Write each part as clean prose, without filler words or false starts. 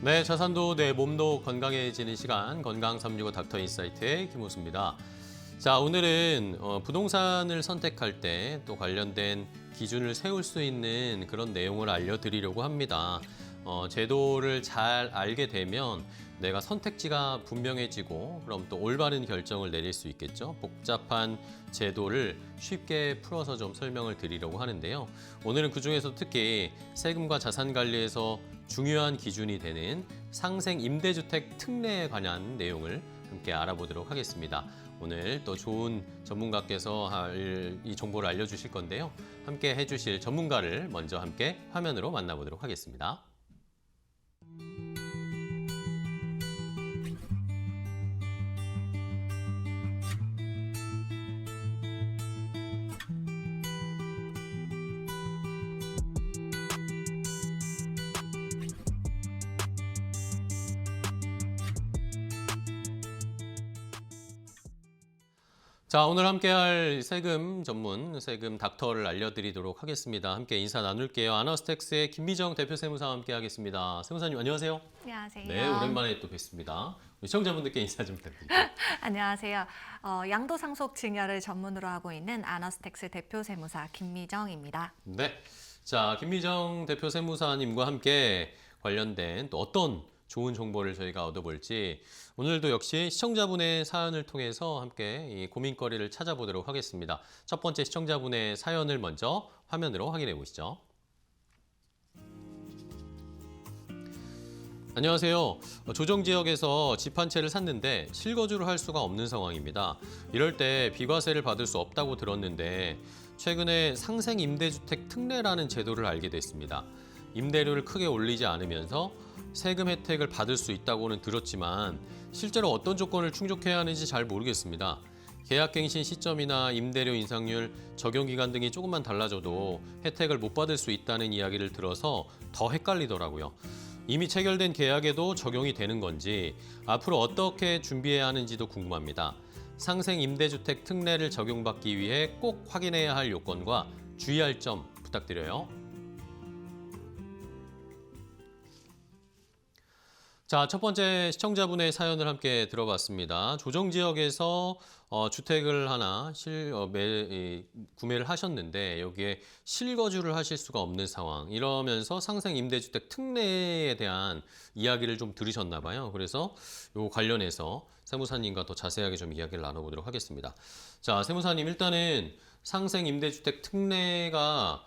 네, 자산도 내 몸도 건강해지는 시간 건강 365 닥터 인사이트의 김호수입니다. 자, 오늘은 부동산을 선택할 때 또 관련된 기준을 세울 수 있는 그런 내용을 알려드리려고 합니다. 제도를 잘 알게 되면 내가 선택지가 분명해지고 그럼 또 올바른 결정을 내릴 수 있겠죠. 복잡한 제도를 쉽게 풀어서 좀 설명을 드리려고 하는데요. 오늘은 그중에서 특히 세금과 자산 관리에서 중요한 기준이 되는 상생 임대주택 특례에 관한 내용을 함께 알아보도록 하겠습니다. 오늘 또 좋은 전문가께서 이 정보를 알려주실 건데요. 함께 해주실 전문가를 먼저 함께 화면으로 만나보도록 하겠습니다. 자, 오늘 함께할 세금 전문, 세금 닥터를 알려드리도록 하겠습니다. 함께 인사 나눌게요. 아나스텍스의 김미정 대표 세무사와 함께하겠습니다. 세무사님 안녕하세요. 안녕하세요. 네, 오랜만에 또 뵙습니다. 우리 시청자분들께 인사 좀 부탁드립니다. 안녕하세요. 양도상속 증여를 전문으로 하고 있는 아나스텍스 대표 세무사 김미정입니다. 네, 자 김미정 대표 세무사님과 함께 관련된 또 어떤 좋은 정보를 저희가 얻어볼지 오늘도 역시 시청자분의 사연을 통해서 함께 이 고민거리를 찾아보도록 하겠습니다. 첫 번째 시청자분의 사연을 먼저 화면으로 확인해 보시죠. 안녕하세요. 조정지역에서 집 한 채를 샀는데 실거주를 할 수가 없는 상황입니다. 이럴 때 비과세를 받을 수 없다고 들었는데 최근에 상생임대주택 특례라는 제도를 알게 됐습니다. 임대료를 크게 올리지 않으면서 세금 혜택을 받을 수 있다고는 들었지만 실제로 어떤 조건을 충족해야 하는지 잘 모르겠습니다. 계약갱신 시점이나 임대료 인상률, 적용기간 등이 조금만 달라져도 혜택을 못 받을 수 있다는 이야기를 들어서 더 헷갈리더라고요. 이미 체결된 계약에도 적용이 되는 건지 앞으로 어떻게 준비해야 하는지도 궁금합니다. 상생 임대주택 특례를 적용받기 위해 꼭 확인해야 할 요건과 주의할 점 부탁드려요. 자, 첫 번째 시청자분의 사연을 함께 들어봤습니다. 조정지역에서 주택을 하나 구매를 하셨는데 여기에 실거주를 하실 수가 없는 상황. 이러면서 상생 임대주택 특례에 대한 이야기를 좀 들으셨나 봐요. 그래서 요 관련해서 세무사님과 더 자세하게 좀 이야기를 나눠보도록 하겠습니다. 자, 세무사님 일단은 상생 임대주택 특례가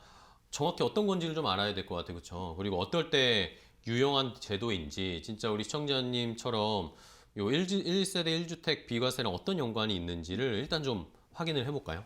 정확히 어떤 건지를 좀 알아야 될 것 같아요. 그렇죠? 그리고 어떨 때 유용한 제도인지 진짜 우리 시청자님처럼 요 1세대 1주택 비과세랑 어떤 연관이 있는지를 일단 좀 확인을 해볼까요?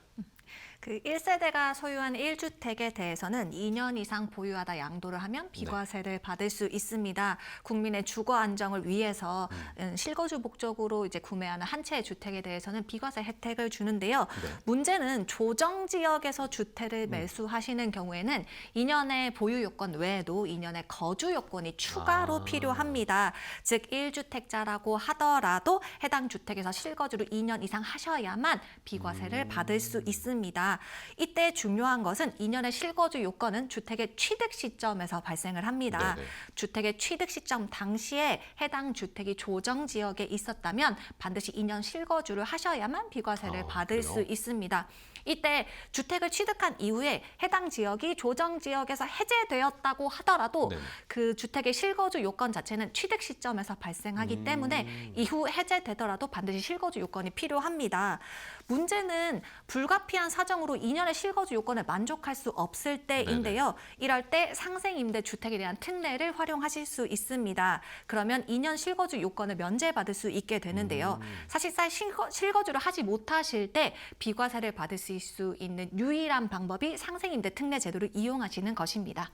그 1세대가 소유한 1주택에 대해서는 2년 이상 보유하다 양도를 하면 비과세를 받을 수 있습니다. 국민의 주거 안정을 위해서 실거주 목적으로 이제 구매하는 한 채의 주택에 대해서는 비과세 혜택을 주는데요. 문제는 조정 지역에서 주택을 매수하시는 경우에는 2년의 보유 요건 외에도 2년의 거주 요건이 추가로 필요합니다. 즉 1주택자라고 하더라도 해당 주택에서 실거주를 2년 이상 하셔야만 비과세를 받을 수 있습니다. 이때 중요한 것은 2년의 실거주 요건은 주택의 취득 시점에서 발생을 합니다. 네네. 주택의 취득 시점 당시에 해당 주택이 조정 지역에 있었다면 반드시 2년 실거주를 하셔야만 비과세를 받을 그래요? 수 있습니다. 이때 주택을 취득한 이후에 해당 지역이 조정 지역에서 해제되었다고 하더라도 네네. 그 주택의 실거주 요건 자체는 취득 시점에서 발생하기 때문에 이후 해제되더라도 반드시 실거주 요건이 필요합니다. 문제는 불가피한 사정으로 2년의 실거주 요건을 만족할 수 없을 때인데요. 이럴 때 상생임대주택에 대한 특례를 활용하실 수 있습니다. 그러면 2년 실거주 요건을 면제받을 수 있게 되는데요. 사실상 실거주를 하지 못하실 때 비과세를 받을 수 있는 유일한 방법이 상생임대 특례 제도를 이용하시는 것입니다.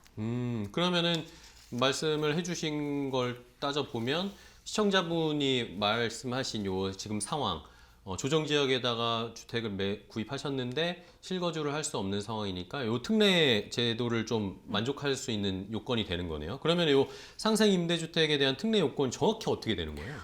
그러면은 말씀을 해주신 걸 따져보면 시청자분이 말씀하신 요 지금 상황, 조정 지역에다가 주택을 구입하셨는데 실거주를 할 수 없는 상황이니까 요 특례 제도를 좀 만족할 수 있는 요건이 되는 거네요. 그러면 요 상생 임대주택에 대한 특례 요건 정확히 어떻게 되는 거예요?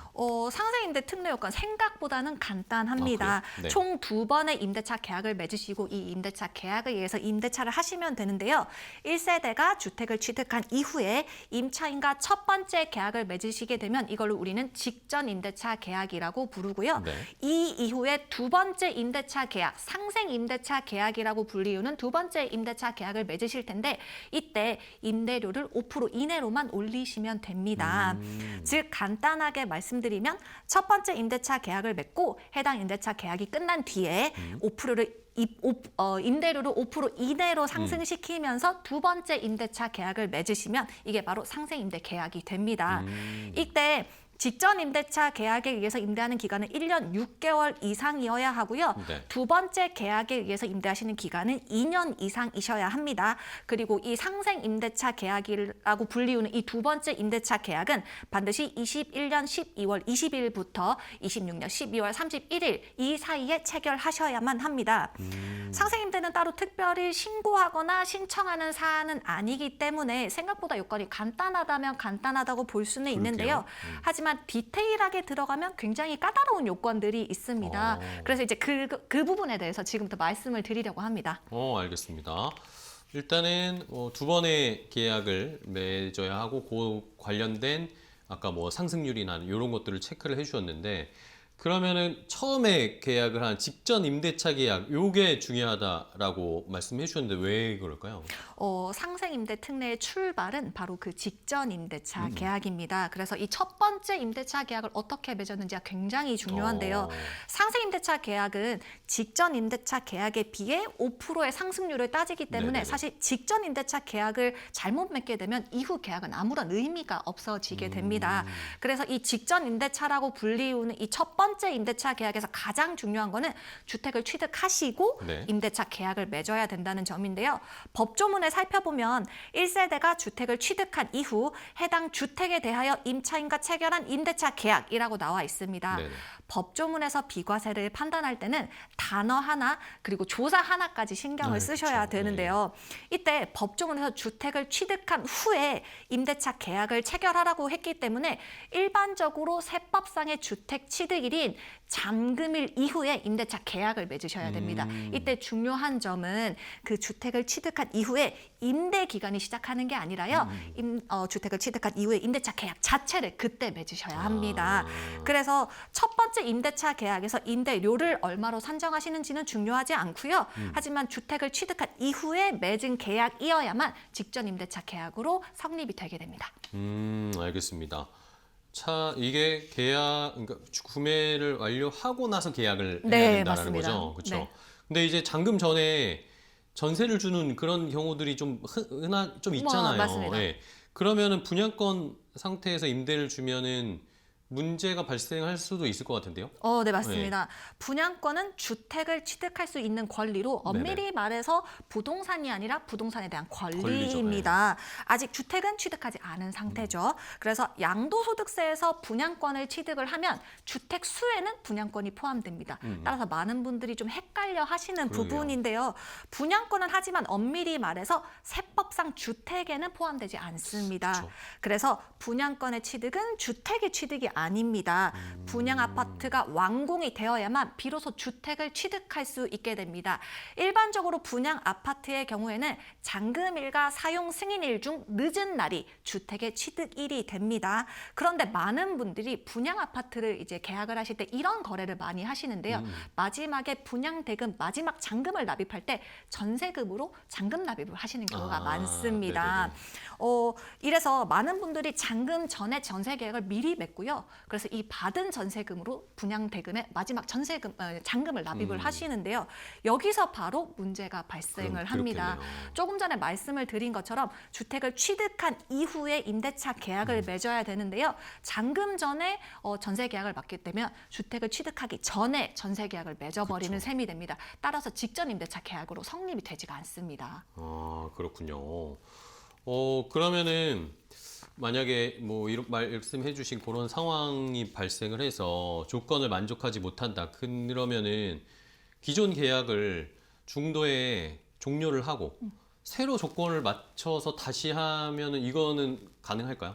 상생임대 특례 요건 생각보다는 간단합니다. 아, 그래요? 네. 총 2번의 임대차 계약을 맺으시고 이 임대차 계약에 의해서 임대차를 하시면 되는데요. 1세대가 주택을 취득한 이후에 임차인과 첫 번째 계약을 맺으시게 되면 이걸로 우리는 직전 임대차 계약이라고 부르고요. 네. 이 이후에 두 번째 임대차 계약, 상생 임대차 계약이라고 불리우는 두 번째 임대차 계약을 맺으실 텐데 이때 임대료를 5% 이내로만 올리시면 됩니다. 즉 간단하게 말씀드리면 첫 번째 임대차 계약을 맺고 해당 임대차 계약이 끝난 뒤에 5%를 임대료를 5% 이내로 상승시키면서 두 번째 임대차 계약을 맺으시면 이게 바로 상생임대 계약이 됩니다. 이때 직전 임대차 계약에 의해서 임대하는 기간은 1년 6개월 이상이어야 하고요. 네. 두 번째 계약에 의해서 임대하시는 기간은 2년 이상이셔야 합니다. 그리고 이 상생 임대차 계약이라고 불리우는 이 두 번째 임대차 계약은 반드시 21년 12월 20일부터 26년 12월 31일 이 사이에 체결하셔야만 합니다. 상생 임대는 따로 특별히 신고하거나 신청하는 사안은 아니기 때문에 생각보다 요건이 간단하다면 간단하다고 볼 수는 있는데요. 하지만 디테일하게 들어가면 굉장히 까다로운 요건들이 있습니다. 그래서 이제 그 부분에 대해서 지금부터 말씀을 드리려고 합니다. 알겠습니다. 일단은 두 번의 계약을 맺어야 하고 그 관련된 아까 뭐 상승률이나 이런 것들을 체크를 해주셨는데 그러면은 처음에 계약을 한 직전 임대차 계약 요게 중요하다라고 말씀해 주셨는데 왜 그럴까요? 상생임대 특례의 출발은 바로 그 직전 임대차 계약입니다. 그래서 이 첫 번째 임대차 계약을 어떻게 맺었는지가 굉장히 중요한데요. 상생임대차 계약은 직전 임대차 계약에 비해 5%의 상승률을 따지기 때문에 네네네. 사실 직전 임대차 계약을 잘못 맺게 되면 이후 계약은 아무런 의미가 없어지게 됩니다. 그래서 이 직전 임대차라고 불리우는 이 첫 번째 임대차 계약에서 가장 중요한 거는 주택을 취득하시고 네. 임대차 계약을 맺어야 된다는 점인데요. 법조문에 살펴보면 1세대가 주택을 취득한 이후 해당 주택에 대하여 임차인과 체결한 임대차 계약이라고 나와 있습니다. 네네. 법조문에서 비과세를 판단할 때는 단어 하나 그리고 조사 하나까지 신경을 쓰셔야 그쵸. 되는데요. 이때 법조문에서 주택을 취득한 후에 임대차 계약을 체결하라고 했기 때문에 일반적으로 세법상의 주택 취득일인 잔금일 이후에 임대차 계약을 맺으셔야 됩니다. 이때 중요한 점은 그 주택을 취득한 이후에 임대 기간이 시작하는 게 아니라요. 주택을 취득한 이후에 임대차 계약 자체를 그때 맺으셔야 합니다. 그래서 첫 번째 임대차 계약에서 임대료를 얼마로 산정하시는지는 중요하지 않고요. 하지만 주택을 취득한 이후에 맺은 계약이어야만 직전 임대차 계약으로 성립이 되게 됩니다. 알겠습니다. 이게 계약, 그러니까 구매를 완료하고 나서 계약을 해야 네, 된다는 맞습니다. 거죠. 그렇죠. 네. 근데 이제 잔금 전에 전세를 주는 그런 경우들이 좀 좀 있잖아요. 맞습니다. 예. 그러면은 분양권 상태에서 임대를 주면은 문제가 발생할 수도 있을 것 같은데요. 네, 맞습니다. 분양권은 주택을 취득할 수 있는 권리로 엄밀히 네네. 말해서 부동산이 아니라 부동산에 대한 권리죠. 권리입니다. 아직 주택은 취득하지 않은 상태죠. 그래서 양도소득세에서 분양권을 취득을 하면 주택 수에는 분양권이 포함됩니다. 따라서 많은 분들이 좀 헷갈려 하시는 그러게요. 부분인데요. 분양권은 하지만 엄밀히 말해서 세법상 주택에는 포함되지 않습니다. 그쵸. 그래서 분양권의 취득은 주택의 취득이 아닙니다. 분양 아파트가 완공이 되어야만 비로소 주택을 취득할 수 있게 됩니다. 일반적으로 분양 아파트의 경우에는 잔금일과 사용 승인일 중 늦은 날이 주택의 취득일이 됩니다. 그런데 많은 분들이 분양 아파트를 이제 계약을 하실 때 이런 거래를 많이 하시는데요. 마지막에 분양 대금, 마지막 잔금을 납입할 때 전세금으로 잔금 납입을 하시는 경우가 많습니다. 이래서 많은 분들이 잔금 전에 전세 계약을 미리 맺고요. 그래서 이 받은 전세금으로 분양 대금에 마지막 잔금을 납입을 하시는데요. 여기서 바로 문제가 발생을 합니다. 그렇겠네요. 조금 전에 말씀을 드린 것처럼 주택을 취득한 이후에 임대차 계약을 맺어야 되는데요. 잔금 전에 전세 계약을 맡게 되면 주택을 취득하기 전에 전세 계약을 맺어버리는 셈이 됩니다. 따라서 직전 임대차 계약으로 성립이 되지가 않습니다. 그렇군요. 그러면은 만약에 뭐 이런 말씀해 주신 그런 상황이 발생을 해서 조건을 만족하지 못한다. 그러면은 기존 계약을 중도에 종료를 하고 새로 조건을 맞춰서 다시 하면은 이거는 가능할까요?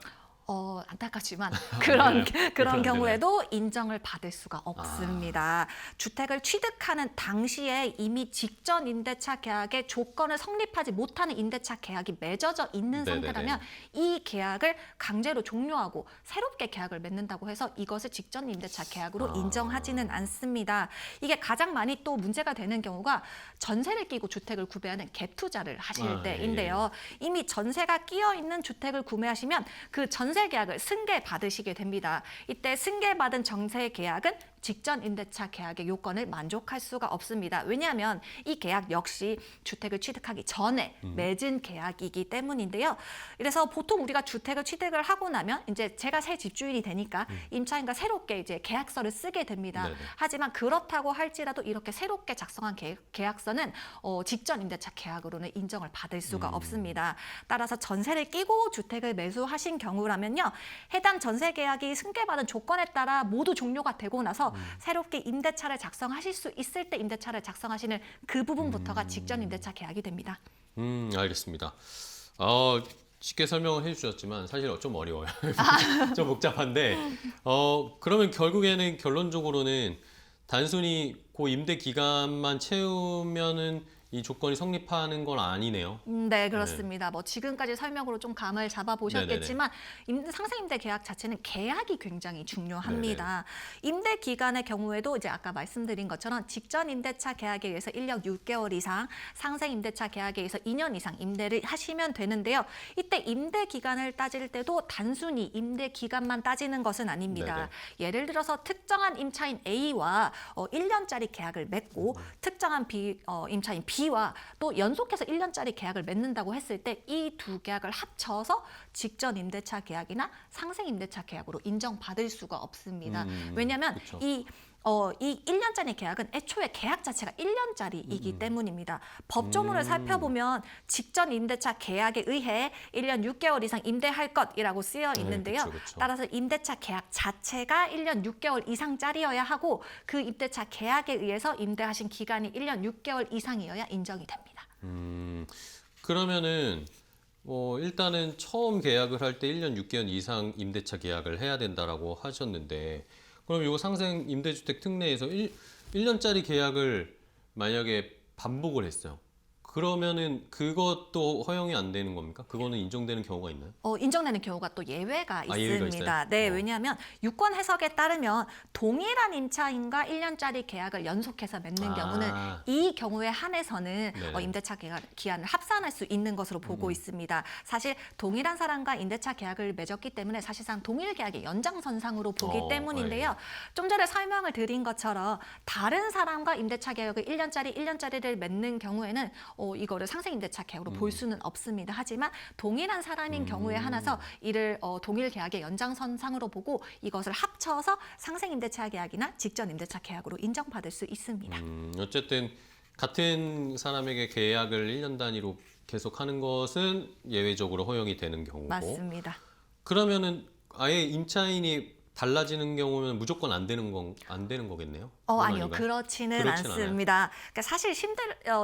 안타깝지만 그래요? 그런 안 경우에도 인정을 받을 수가 없습니다. 주택을 취득하는 당시에 이미 직전 임대차 계약의 조건을 성립하지 못하는 임대차 계약이 맺어져 있는 네네네. 상태라면 이 계약을 강제로 종료하고 새롭게 계약을 맺는다고 해서 이것을 직전 임대차 계약으로 인정하지는 않습니다. 이게 가장 많이 또 문제가 되는 경우가 전세를 끼고 주택을 구매하는 갭 투자를 하실 때인데요. 이미 전세가 끼어 있는 주택을 구매하시면 그 전세 계약을 승계 받으시게 됩니다. 이때 승계받은 전세 계약은 직전 임대차 계약의 요건을 만족할 수가 없습니다. 왜냐하면 이 계약 역시 주택을 취득하기 전에 맺은 계약이기 때문인데요. 그래서 보통 우리가 주택을 취득을 하고 나면 이제 제가 새 집주인이 되니까 임차인과 새롭게 이제 계약서를 쓰게 됩니다. 네네. 하지만 그렇다고 할지라도 이렇게 새롭게 작성한 계약서는 직전 임대차 계약으로는 인정을 받을 수가 없습니다. 따라서 전세를 끼고 주택을 매수하신 경우라면요, 해당 전세 계약이 승계받은 조건에 따라 모두 종료가 되고 나서 새롭게 임대차를 작성하실 수 있을 때 임대차를 작성하시는 그 부분부터가 직전 임대차 계약이 됩니다. 알겠습니다. 쉽게 설명을 해주셨지만 사실 좀 어려워요. 좀 복잡한데, 그러면 결국에는 결론적으로는 단순히 그 임대 기간만 채우면은 이 조건이 성립하는 건 아니네요. 네, 그렇습니다. 뭐 지금까지 설명으로 좀 감을 잡아보셨겠지만 상생임대 계약 자체는 계약이 굉장히 중요합니다. 임대 기간의 경우에도 이제 아까 말씀드린 것처럼 직전 임대차 계약에 의해서 1년 6개월 이상, 상생임대차 계약에 의해서 2년 이상 임대를 하시면 되는데요. 이때 임대 기간을 따질 때도 단순히 임대 기간만 따지는 것은 아닙니다. 예를 들어서 특정한 임차인 A와 1년짜리 계약을 맺고 특정한 임차인 B와 또 연속해서 1년짜리 계약을 맺는다고 했을 때 이 두 계약을 합쳐서 직전 임대차 계약이나 상생 임대차 계약으로 인정받을 수가 없습니다. 왜냐하면 그쵸. 이 1년짜리 계약은 애초에 계약 자체가 1년짜리이기 때문입니다. 법조문을 살펴보면 직전 임대차 계약에 의해 1년 6개월 이상 임대할 것이라고 쓰여 있는데요. 그쵸. 따라서 임대차 계약 자체가 1년 6개월 이상짜리여야 하고 그 임대차 계약에 의해서 임대하신 기간이 1년 6개월 이상이어야 인정이 됩니다. 그러면은 일단은 처음 계약을 할 때 1년 6개월 이상 임대차 계약을 해야 된다라고 하셨는데, 그럼 이거 상생 임대주택 특례에서 1년짜리 계약을 만약에 반복을 했어요. 그러면은 그것도 허용이 안 되는 겁니까? 그거는 인정되는 경우가 있나요? 인정되는 경우가 또 예외가 예외가 있습니다. 있어요? 네, 왜냐하면 유권 해석에 따르면 동일한 임차인과 1년짜리 계약을 연속해서 맺는 경우는 이 경우에 한해서는 네네. 임대차 기한을 합산할 수 있는 것으로 보고 있습니다. 사실 동일한 사람과 임대차 계약을 맺었기 때문에 사실상 동일 계약의 연장선상으로 보기 때문인데요. 좀 전에 설명을 드린 것처럼 다른 사람과 임대차 계약을 1년짜리를 맺는 경우에는 이거를 상생임대차 계약으로 볼 수는 없습니다. 하지만 동일한 사람인 경우에 한해서 이를 동일 계약의 연장선상으로 보고 이것을 합쳐서 상생임대차 계약이나 직전임대차 계약으로 인정받을 수 있습니다. 어쨌든 같은 사람에게 계약을 1년 단위로 계속하는 것은 예외적으로 허용이 되는 경우고, 맞습니다. 그러면은 아예 임차인이 달라지는 경우는 무조건 안 되는 거겠네요? 그건 아니요, 아닌가요? 그렇지는 그렇진 않습니다. 그러니까 사실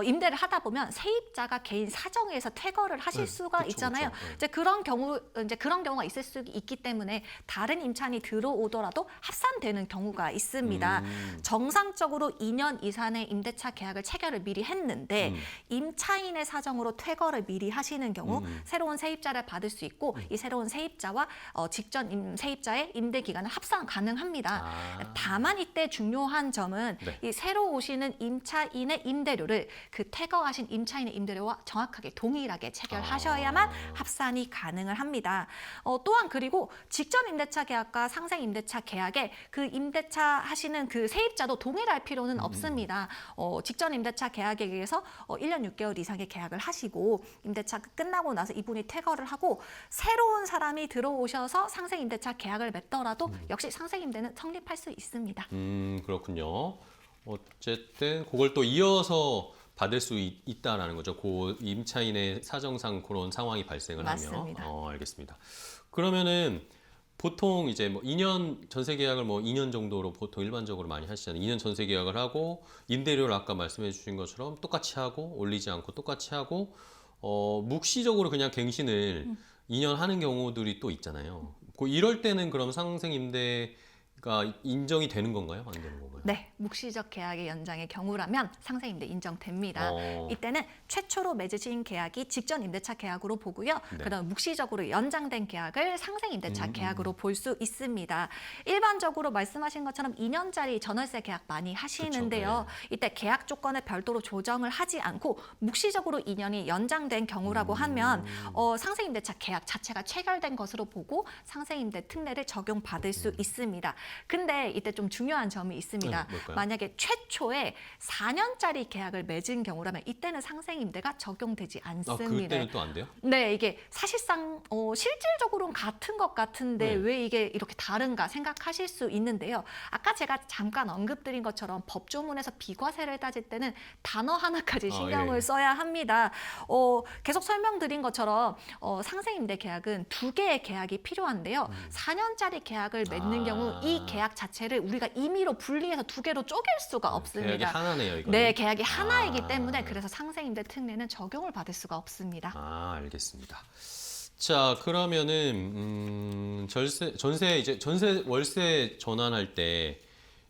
임대를 하다 보면 세입자가 개인 사정에 의해서 퇴거를 하실 수가 그쵸, 있잖아요. 그쵸. 이제 그런 경우가 있을 수 있기 때문에 다른 임차인이 들어오더라도 합산되는 경우가 있습니다. 정상적으로 2년 이상의 임대차 계약을 체결을 미리 했는데 임차인의 사정으로 퇴거를 미리 하시는 경우 새로운 세입자를 받을 수 있고 이 새로운 세입자와 직전 세입자의 임대 기간을 합산 가능합니다. 다만 이때 중요한 점은 이 새로 오시는 임차인의 임대료를 그 퇴거하신 임차인의 임대료와 정확하게 동일하게 체결하셔야만 합산이 가능을 합니다. 또한 그리고 직전 임대차 계약과 상생 임대차 계약에 그 임대차 하시는 그 세입자도 동일할 필요는 없습니다. 직전 임대차 계약에 의해서 1년 6개월 이상의 계약을 하시고 임대차 끝나고 나서 이분이 퇴거를 하고 새로운 사람이 들어오셔서 상생 임대차 계약을 맺더라도 역시 상생 임대는 성립할 수 있습니다. 그렇군요. 어쨌든 그걸 또 이어서 받을 수 있다라는 거죠. 그 임차인의 사정상 그런 상황이 발생을 맞습니다. 하면. 알겠습니다. 그러면은 보통 이제 뭐 2년 전세 계약을 뭐 2년 정도로 보통 일반적으로 많이 하시잖아요. 2년 전세 계약을 하고 임대료를 아까 말씀해 주신 것처럼 똑같이 하고 올리지 않고 똑같이 하고 묵시적으로 그냥 갱신을 2년 하는 경우들이 또 있잖아요. 이럴 때는 그럼 상생 임대가 인정이 되는 건가요? 안 되는 건가요? 네, 묵시적 계약의 연장의 경우라면 상생임대 인정됩니다. 어. 이때는 최초로 맺으신 계약이 직전 임대차 계약으로 보고요. 네. 그다음 묵시적으로 연장된 계약을 상생 임대차 계약으로 볼 수 있습니다. 일반적으로 말씀하신 것처럼 2년짜리 전월세 계약 많이 하시는데요. 그쵸, 이때 계약 조건을 별도로 조정을 하지 않고 묵시적으로 2년이 연장된 경우라고 하면 상생 임대차 계약 자체가 체결된 것으로 보고 상생 임대 특례를 적용받을 수 있습니다. 근데 이때 좀 중요한 점이 있습니다. 뭘까요? 만약에 최초에 4년짜리 계약을 맺은 경우라면 이때는 상생 임대가 적용되지 않습니다. 그때는 또 안 돼요? 네, 이게 사실상 실질적으로는 같은 것 같은데 네. 왜 이게 이렇게 다른가 생각하실 수 있는데요. 아까 제가 잠깐 언급드린 것처럼 법조문에서 비과세를 따질 때는 단어 하나까지 신경을 예. 써야 합니다. 계속 설명드린 것처럼 상생임대 계약은 2개의 계약이 필요한데요. 4년짜리 계약을 맺는 경우 이 계약 자체를 우리가 임의로 분리해서 2개로 쪼갤 수가 계약이 없습니다. 하나네요, 이거. 네, 계약이 하나이기 때문에 그래서 상생임대 특례는 적용을 받을 수가 없습니다. 알겠습니다. 자, 그러면은 전세 이제 전세 월세 전환할 때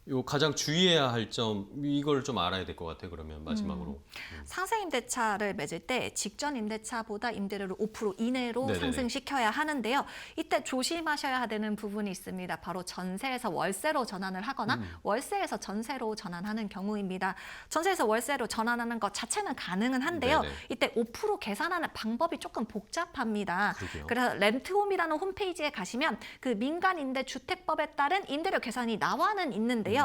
요 가장 주의해야 할 점 이걸 좀 알아야 될 것 같아요. 그러면 마지막으로. 상생임대차를 맺을 때 직전 임대차보다 임대료를 5% 이내로 네네네. 상승시켜야 하는데요. 이때 조심하셔야 되는 부분이 있습니다. 바로 전세에서 월세로 전환을 하거나 월세에서 전세로 전환하는 경우입니다. 전세에서 월세로 전환하는 것 자체는 가능은 한데요. 네네. 이때 5% 계산하는 방법이 조금 복잡합니다. 그러게요. 그래서 렌트홈이라는 홈페이지에 가시면 그 민간임대주택법에 따른 임대료 계산이 나와는 있는데요.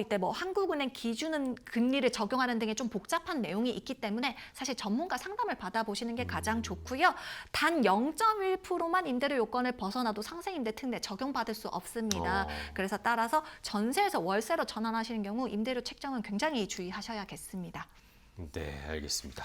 이때 뭐 한국은행 기준은 금리를 적용하는 등의 좀 복잡한 내용이 있기 때문에 사실 전문가 상담을 받아보시는 게 가장 좋고요. 단 0.1%만 임대료 요건을 벗어나도 상생임대 특례 적용받을 수 없습니다. 그래서 따라서 전세에서 월세로 전환하시는 경우 임대료 책정은 굉장히 주의하셔야겠습니다. 네, 알겠습니다.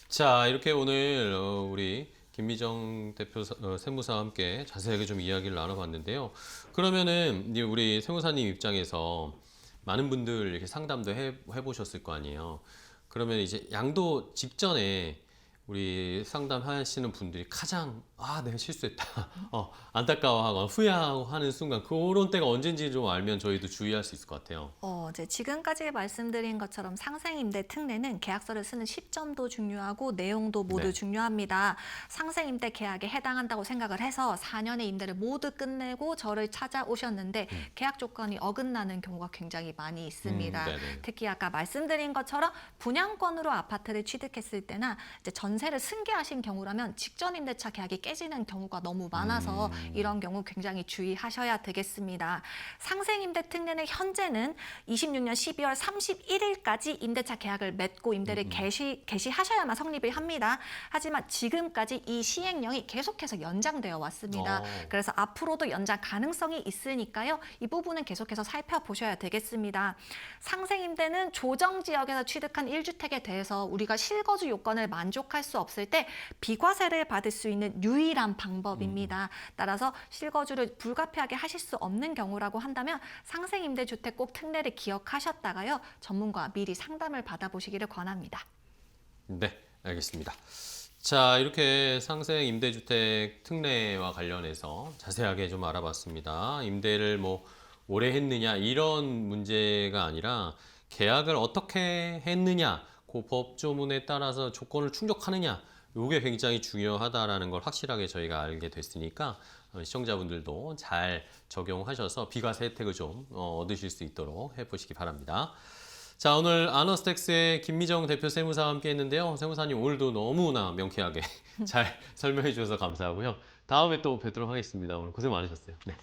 자, 이렇게 오늘 우리 김미정 대표 세무사와 함께 자세하게 좀 이야기를 나눠봤는데요. 그러면은 이제 우리 세무사님 입장에서 많은 분들 이렇게 상담도 해보셨을 거 아니에요. 그러면 이제 양도 직전에 우리 상담하시는 분들이 가장 내가 실수했다 안타까워하거나 후회하고 하는 순간 그런 때가 언젠지 좀 알면 저희도 주의할 수 있을 것 같아요. 이제 지금까지 말씀드린 것처럼 상생임대 특례는 계약서를 쓰는 시점도 중요하고 내용도 모두 네. 중요합니다. 상생임대 계약에 해당한다고 생각을 해서 4년의 임대를 모두 끝내고 저를 찾아오셨는데 계약 조건이 어긋나는 경우가 굉장히 많이 있습니다. 네네. 특히 아까 말씀드린 것처럼 분양권으로 아파트를 취득했을 때나 이제 전세를 승계하신 경우라면 직전 임대차 계약이 깨지는 경우가 너무 많아서 이런 경우 굉장히 주의하셔야 되겠습니다. 상생임대 특례는 현재는 26년 12월 31일까지 임대차 계약을 맺고 임대를 개시하셔야만 성립을 합니다. 하지만 지금까지 이 시행령이 계속해서 연장되어 왔습니다. 그래서 앞으로도 연장 가능성이 있으니까요. 이 부분은 계속해서 살펴보셔야 되겠습니다. 상생임대는 조정지역에서 취득한 1주택에 대해서 우리가 실거주 요건을 만족할 수 없을 때 비과세를 받을 수 있는 유일한 방법입니다. 따라서 실거주를 불가피하게 하실 수 없는 경우라고 한다면 상생임대주택 꼭 특례를 기억하셨다가요. 전문가와 미리 상담을 받아보시기를 권합니다. 네, 알겠습니다. 자, 이렇게 상생 임대주택 특례와 관련해서 자세하게 좀 알아봤습니다. 임대를 뭐 오래 했느냐 이런 문제가 아니라 계약을 어떻게 했느냐, 그 법조문에 따라서 조건을 충족하느냐, 이게 굉장히 중요하다라는 걸 확실하게 저희가 알게 됐으니까 시청자분들도 잘 적용하셔서 비과세 혜택을 좀 얻으실 수 있도록 해보시기 바랍니다. 자, 오늘 아너스텍스의 김미정 대표 세무사와 함께 했는데요. 세무사님 오늘도 너무나 명쾌하게 잘 설명해 주셔서 감사하고요. 다음에 또 뵙도록 하겠습니다. 오늘 고생 많으셨어요. 네.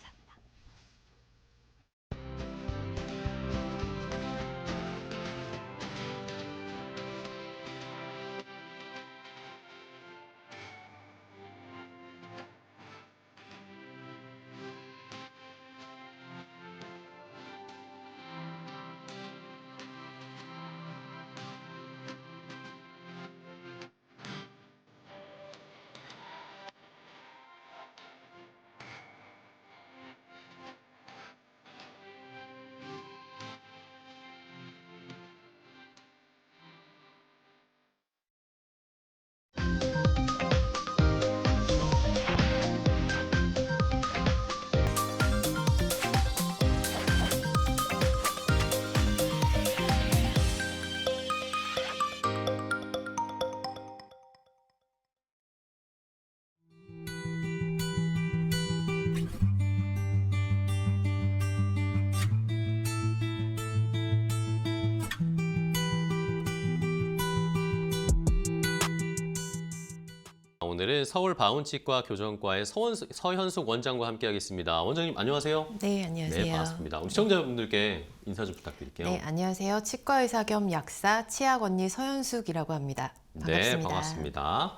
오늘은 서울 바운치과 교정과의 서현숙 원장과 함께하겠습니다. 원장님 안녕하세요. 네, 안녕하세요. 네, 반갑습니다. 우리 시청자분들께 인사 좀 부탁드릴게요. 네, 안녕하세요. 치과 의사 겸 약사 치약 언니 서현숙이라고 합니다. 반갑습니다. 네, 반갑습니다.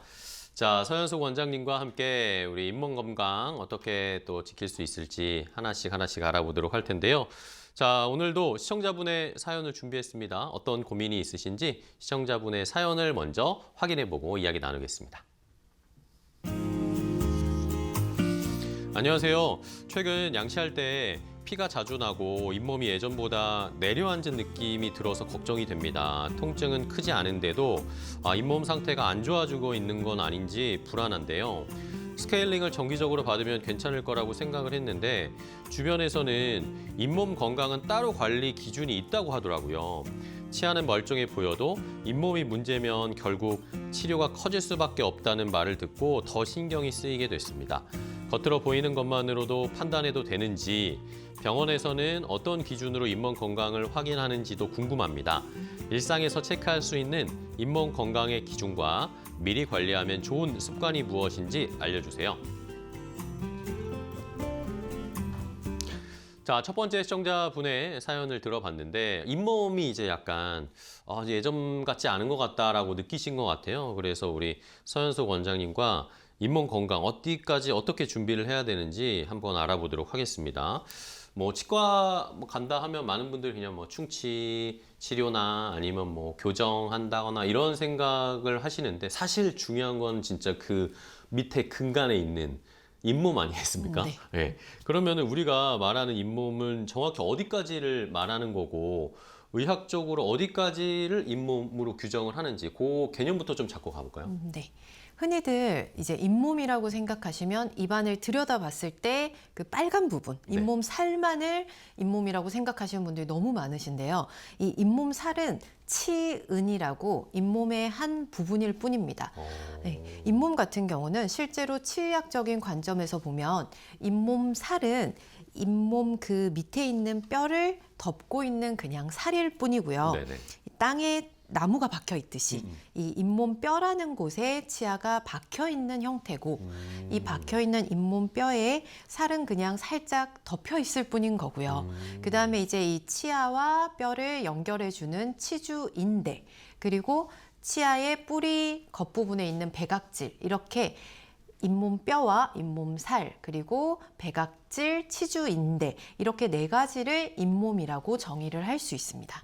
자, 서현숙 원장님과 함께 우리 잇몸 건강 어떻게 또 지킬 수 있을지 하나씩 알아보도록 할 텐데요. 자, 오늘도 시청자분의 사연을 준비했습니다. 어떤 고민이 있으신지 시청자분의 사연을 먼저 확인해보고 이야기 나누겠습니다. 안녕하세요. 최근 양치할 때 피가 자주 나고 잇몸이 예전보다 내려앉은 느낌이 들어서 걱정이 됩니다. 통증은 크지 않은데도 잇몸 상태가 안 좋아지고 있는 건 아닌지 불안한데요. 스케일링을 정기적으로 받으면 괜찮을 거라고 생각을 했는데 주변에서는 잇몸 건강은 따로 관리 기준이 있다고 하더라고요. 치아는 멀쩡해 보여도 잇몸이 문제면 결국 치료가 커질 수밖에 없다는 말을 듣고 더 신경이 쓰이게 됐습니다. 겉으로 보이는 것만으로도 판단해도 되는지 병원에서는 어떤 기준으로 잇몸 건강을 확인하는지도 궁금합니다. 일상에서 체크할 수 있는 잇몸 건강의 기준과 미리 관리하면 좋은 습관이 무엇인지 알려주세요. 자, 첫 번째 시청자분의 사연을 들어봤는데 잇몸이 이제 약간 예전 같지 않은 것 같다라고 느끼신 것 같아요. 그래서 우리 서현숙 원장님과 잇몸 건강 어디까지 어떻게 준비를 해야 되는지 한번 알아보도록 하겠습니다. 뭐 치과 간다 하면 많은 분들이 그냥 뭐 충치 치료나 아니면 뭐 교정한다거나 이런 생각을 하시는데 사실 중요한 건 진짜 그 밑에 근간에 있는 잇몸 아니겠습니까? 네. 네. 그러면은 우리가 말하는 잇몸은 정확히 어디까지를 말하는 거고 의학적으로 어디까지를 잇몸으로 규정을 하는지 그 개념부터 좀 잡고 가볼까요? 네. 흔히들 이제 잇몸이라고 생각하시면 입안을 들여다봤을 때 그 빨간 부분, 네. 잇몸 살만을 잇몸이라고 생각하시는 분들이 너무 많으신데요. 이 잇몸 살은 치은이라고 잇몸의 한 부분일 뿐입니다. 네, 잇몸 같은 경우는 실제로 치의학적인 관점에서 보면 잇몸 살은 잇몸 그 밑에 있는 뼈를 덮고 있는 그냥 살일 뿐이고요. 네네. 땅에 나무가 박혀 있듯이 이 잇몸 뼈라는 곳에 치아가 박혀 있는 형태고 이 박혀 있는 잇몸 뼈에 살은 그냥 살짝 덮여 있을 뿐인 거고요. 그다음에 이제 이 치아와 뼈를 연결해 주는 치주인대 그리고 치아의 뿌리 겉부분에 있는 배각질 이렇게 잇몸 뼈와 잇몸 살 그리고 배각질, 치주인대 이렇게 네 가지를 잇몸이라고 정의를 할 수 있습니다.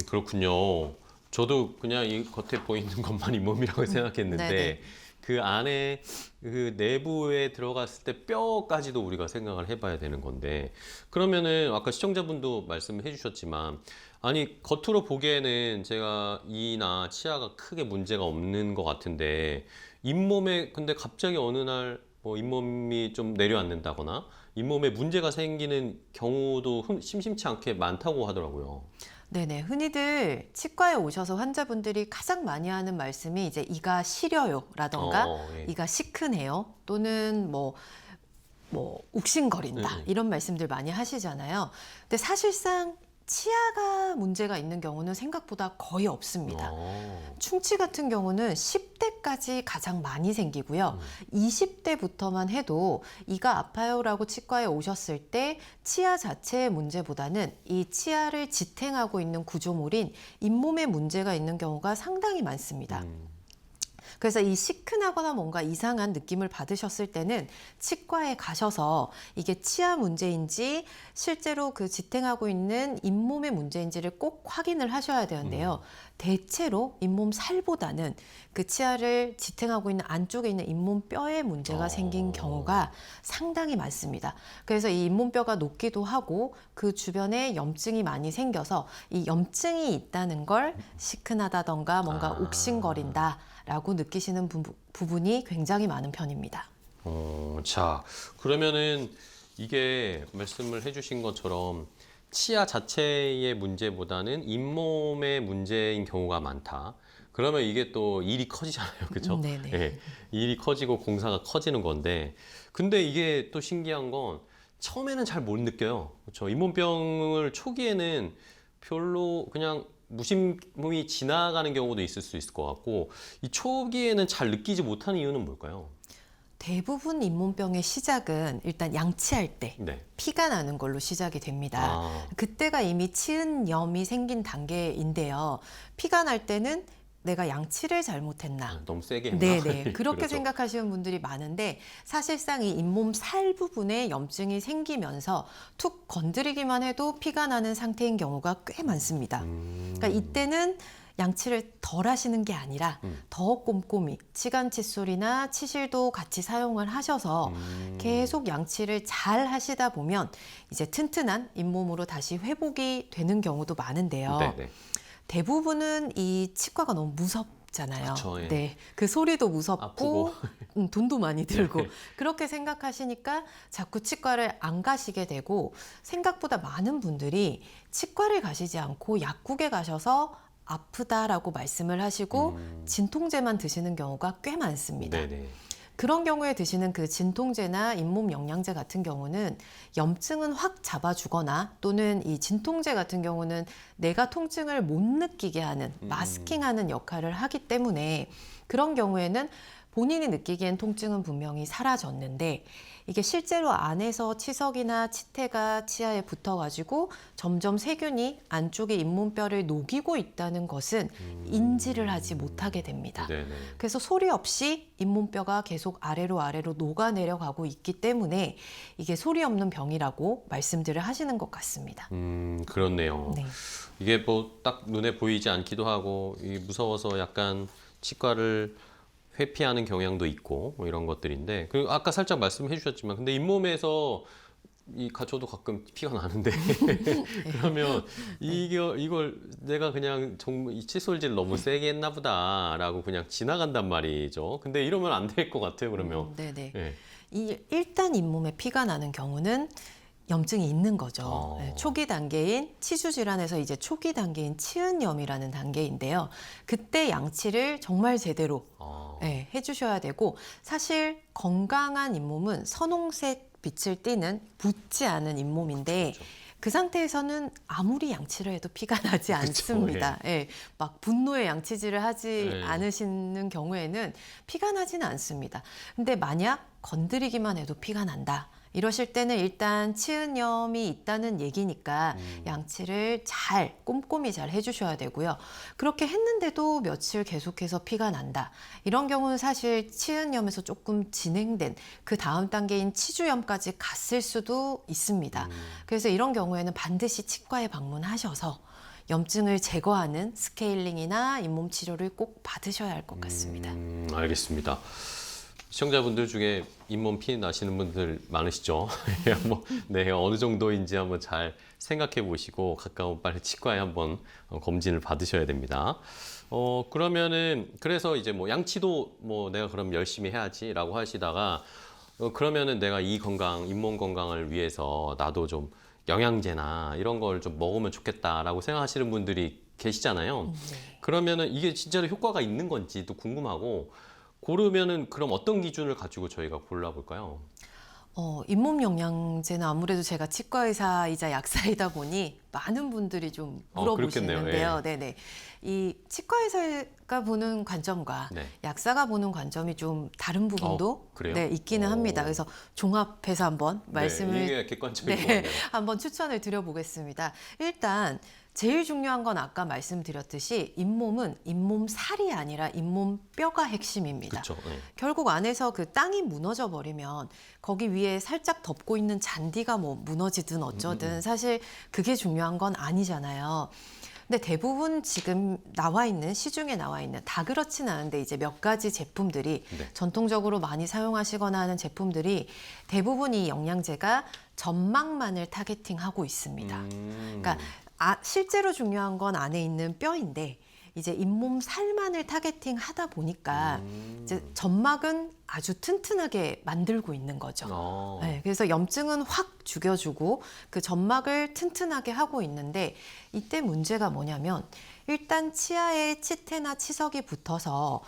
그렇군요. 저도 그냥 이 겉에 보이는 것만 잇몸이라고 생각했는데 네네. 그 안에 그 내부에 들어갔을 때 뼈까지도 우리가 생각을 해봐야 되는 건데 그러면은 아까 시청자분도 말씀해 주셨지만 아니 겉으로 보기에는 제가 이나 치아가 크게 문제가 없는 것 같은데 잇몸에 근데 갑자기 어느 날 뭐 잇몸이 좀 내려앉는다거나 잇몸에 문제가 생기는 경우도 심심치 않게 많다고 하더라고요. 네네. 흔히들 치과에 오셔서 환자분들이 가장 많이 하는 말씀이 이제 이가 시려요라던가 예. 이가 시큰해요 또는 뭐 욱신거린다 이런 말씀들 많이 하시잖아요. 근데 사실상 치아가 문제가 있는 경우는 생각보다 거의 없습니다. 충치 같은 경우는 10대까지 가장 많이 생기고요. 20대부터만 해도 이가 아파요라고 치과에 오셨을 때 치아 자체의 문제보다는 이 치아를 지탱하고 있는 구조물인 잇몸에 문제가 있는 경우가 상당히 많습니다. 그래서 이 시큰하거나 뭔가 이상한 느낌을 받으셨을 때는 치과에 가셔서 이게 치아 문제인지 실제로 그 지탱하고 있는 잇몸의 문제인지를 꼭 확인을 하셔야 되는데요. 대체로 잇몸 살보다는 그 치아를 지탱하고 있는 안쪽에 있는 잇몸 뼈에 문제가 생긴 경우가 상당히 많습니다. 그래서 이 잇몸 뼈가 녹기도 하고 그 주변에 염증이 많이 생겨서 이 염증이 있다는 걸 시큰하다던가 뭔가 욱신거린다 라고 느끼시는 부분이 굉장히 많은 편입니다. 자, 그러면은 이게 말씀을 해주신 것처럼 치아 자체의 문제보다는 잇몸의 문제인 경우가 많다. 그러면 이게 또 일이 커지잖아요. 그렇죠? 네네. 예, 일이 커지고 공사가 커지는 건데 근데 이게 또 신기한 건 처음에는 잘 못 느껴요. 그렇죠? 잇몸병을 초기에는 별로 그냥 무심히 지나가는 경우도 있을 수 있을 것 같고 이 초기에는 잘 느끼지 못하는 이유는 뭘까요? 대부분 잇몸병의 시작은 일단 양치할 때 네. 피가 나는 걸로 시작이 됩니다. 아, 그때가 이미 치은염이 생긴 단계인데요. 피가 날 때는 내가 양치를 잘못했나? 너무 세게 했나? 네네. 그렇게 그렇죠. 생각하시는 분들이 많은데 사실상 이 잇몸 살 부분에 염증이 생기면서 툭 건드리기만 해도 피가 나는 상태인 경우가 꽤 많습니다. 그러니까 이때는 양치를 덜 하시는 게 아니라 더 꼼꼼히 치간 칫솔이나 치실도 같이 사용을 하셔서 계속 양치를 잘 하시다 보면 이제 튼튼한 잇몸으로 다시 회복이 되는 경우도 많은데요. 네네. 대부분은 이 치과가 너무 무섭잖아요. 그쵸, 예. 네, 그 소리도 무섭고 아프고. 돈도 많이 들고 네. 그렇게 생각하시니까 자꾸 치과를 안 가시게 되고 생각보다 많은 분들이 치과를 가시지 않고 약국에 가셔서 아프다라고 말씀을 하시고 진통제만 드시는 경우가 꽤 많습니다. 네네. 그런 경우에 드시는 그 진통제나 잇몸 영양제 같은 경우는 염증은 확 잡아주거나 또는 이 진통제 같은 경우는 내가 통증을 못 느끼게 하는 마스킹하는 역할을 하기 때문에 그런 경우에는 본인이 느끼기엔 통증은 분명히 사라졌는데 이게 실제로 안에서 치석이나 치태가 치아에 붙어가지고 점점 세균이 안쪽에 잇몸뼈를 녹이고 있다는 것은 인지를 하지 못하게 됩니다. 네네. 그래서 소리 없이 잇몸뼈가 계속 아래로 녹아내려가고 있기 때문에 이게 소리 없는 병이라고 말씀들을 하시는 것 같습니다. 그렇네요. 네. 이게 뭐 딱 눈에 보이지 않기도 하고 이게 무서워서 약간 치과를 회피하는 경향도 있고 뭐 이런 것들인데 그리고 아까 살짝 말씀해 주셨지만 근데 잇몸에서 저도 가끔 피가 나는데 그러면 이걸 내가 그냥 정말 이 칫솔질 너무 세게 했나 보다라고 그냥 지나간단 말이죠. 근데 이러면 안 될 것 같아요. 그러면 네네. 네. 일단 잇몸에 피가 나는 경우는 염증이 있는 거죠. 아. 초기 단계인 치주 질환에서 이제 초기 단계인 치은염이라는 단계인데요. 그때 양치를 정말 제대로 해주셔야 되고 사실 건강한 잇몸은 선홍색 빛을 띠는 붓지 않은 잇몸인데 그렇죠. 그 상태에서는 아무리 양치를 해도 피가 나지 그쵸, 않습니다. 막 분노의 양치질을 하지 예. 않으시는 경우에는 피가 나지는 않습니다. 근데 만약 건드리기만 해도 피가 난다. 이러실 때는 일단 치은염이 있다는 얘기니까 양치를 꼼꼼히 잘 해주셔야 되고요. 그렇게 했는데도 며칠 계속해서 피가 난다. 이런 경우는 사실 치은염에서 조금 진행된 그 다음 단계인 치주염까지 갔을 수도 있습니다. 그래서 이런 경우에는 반드시 치과에 방문하셔서 염증을 제거하는 스케일링이나 잇몸 치료를 꼭 받으셔야 할 것 같습니다. 알겠습니다. 시청자분들 중에 잇몸 피 나시는 분들 많으시죠? 네, 어느 정도인지 한번 잘 생각해 보시고 가까운 빨리 치과에 한번 검진을 받으셔야 됩니다. 그러면은 그래서 이제 뭐 양치도 뭐 내가 그럼 열심히 해야지라고 하시다가 그러면은 내가 잇몸 건강을 위해서 나도 좀 영양제나 이런 걸 좀 먹으면 좋겠다라고 생각하시는 분들이 계시잖아요. 그러면은 이게 진짜로 효과가 있는 건지도 궁금하고 고르면은 그럼 어떤 기준을 가지고 저희가 골라볼까요? 잇몸 영양제는 아무래도 제가 치과 의사이자 약사이다 보니 많은 분들이 좀 물어보시는데요. 그렇겠네요. 네네. 이 치과 의사가 보는 관점과 네. 약사가 보는 관점이 좀 다른 부분도 그래요? 네, 있기는 합니다. 그래서 종합해서 한번 말씀을 이게 객관적인 것 네, 같네요. 한번 추천을 드려보겠습니다. 일단 제일 중요한 건 아까 말씀드렸듯이 잇몸은 잇몸 살이 아니라 잇몸 뼈가 핵심입니다. 그렇죠. 네. 결국 안에서 그 땅이 무너져 버리면 거기 위에 살짝 덮고 있는 잔디가 뭐 무너지든 어쩌든 사실 그게 중요한 건 아니잖아요. 근데 대부분 지금 시중에 나와 있는 다 그렇진 않은데 이제 몇 가지 제품들이 네. 전통적으로 많이 사용하시거나 하는 제품들이 대부분 이 영양제가 점막만을 타겟팅하고 있습니다. 그러니까 실제로 중요한 건 안에 있는 뼈인데 이제 잇몸 살만을 타겟팅 하다 보니까 이제 점막은 아주 튼튼하게 만들고 있는 거죠. 네, 그래서 염증은 확 죽여주고 그 점막을 튼튼하게 하고 있는데 이때 문제가 뭐냐면 일단 치아에 치태나 치석이 붙어서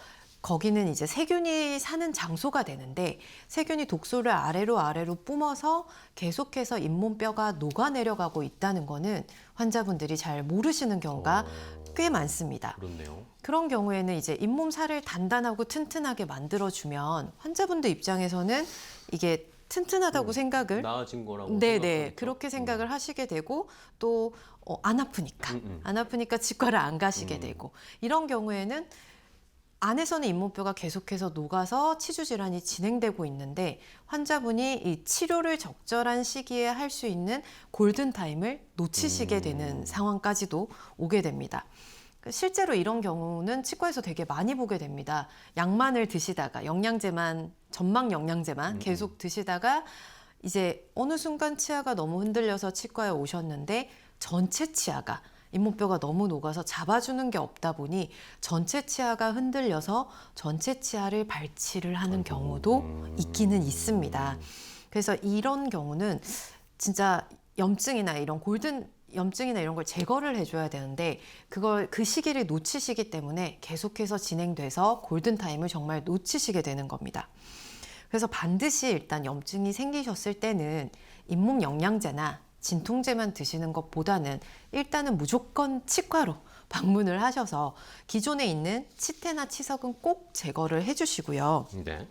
거기는 이제 세균이 사는 장소가 되는데 세균이 독소를 아래로 뿜어서 계속해서 잇몸뼈가 녹아내려가고 있다는 거는 환자분들이 잘 모르시는 경우가 꽤 많습니다. 그렇네요. 그런 경우에는 이제 잇몸살을 단단하고 튼튼하게 만들어주면 환자분들 입장에서는 이게 튼튼하다고 생각을 나아진 거라고 네네 생각하니까. 그렇게 생각을 하시게 되고 또 안 아프니까 안 아프니까 치과를 안 가시게 되고 이런 경우에는 안에서는 잇몸뼈가 계속해서 녹아서 치주 질환이 진행되고 있는데 환자분이 이 치료를 적절한 시기에 할 수 있는 골든 타임을 놓치시게 되는 상황까지도 오게 됩니다. 실제로 이런 경우는 치과에서 되게 많이 보게 됩니다. 약만을 드시다가 전막 영양제만 계속 드시다가 이제 어느 순간 치아가 너무 흔들려서 치과에 오셨는데 전체 치아가 잇몸뼈가 너무 녹아서 잡아주는 게 없다 보니 전체 치아가 흔들려서 전체 치아를 발치를 하는 경우도 있기는 있습니다. 그래서 이런 경우는 진짜 염증이나 이런 걸 제거를 해줘야 되는데 그 시기를 놓치시기 때문에 계속해서 진행돼서 골든타임을 정말 놓치시게 되는 겁니다. 그래서 반드시 일단 염증이 생기셨을 때는 잇몸 영양제나 진통제만 드시는 것보다는 일단은 무조건 치과로 방문을 하셔서 기존에 있는 치태나 치석은 꼭 제거를 해주시고요. 네.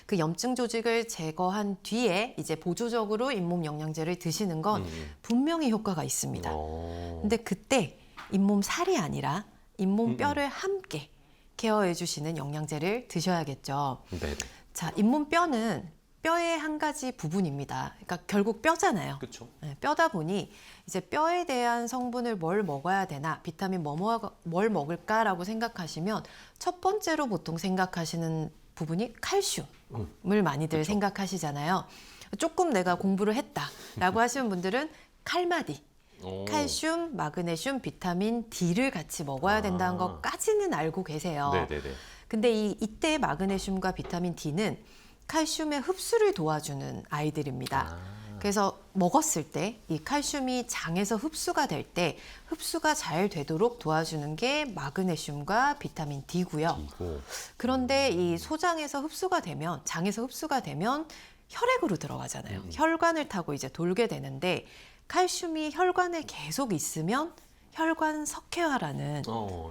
그 염증 조직을 제거한 뒤에 이제 보조적으로 잇몸 영양제를 드시는 건 분명히 효과가 있습니다. 근데 그때 잇몸 살이 아니라 잇몸 뼈를 함께 케어해 주시는 영양제를 드셔야겠죠. 네. 자, 잇몸 뼈는 뼈의 한 가지 부분입니다. 그러니까 결국 뼈잖아요. 그렇죠. 네, 뼈다 보니 이제 뼈에 대한 성분을 뭘 먹어야 되나, 비타민 뭘 먹을까라고 생각하시면 첫 번째로 보통 생각하시는 부분이 칼슘을 많이들 그쵸. 생각하시잖아요. 조금 내가 공부를 했다라고 하시는 분들은 칼마디, 칼슘, 마그네슘, 비타민 D를 같이 먹어야 된다는 것까지는 알고 계세요. 네네네. 근데 이때 마그네슘과 비타민 D는 칼슘의 흡수를 도와주는 아이들입니다. 그래서 먹었을 때 이 칼슘이 장에서 흡수가 될 때 흡수가 잘 되도록 도와주는 게 마그네슘과 비타민 D고요. 그런데 이 소장에서 흡수가 되면, 장에서 흡수가 되면 혈액으로 들어가잖아요. 혈관을 타고 이제 돌게 되는데 칼슘이 혈관에 계속 있으면 혈관 석회화라는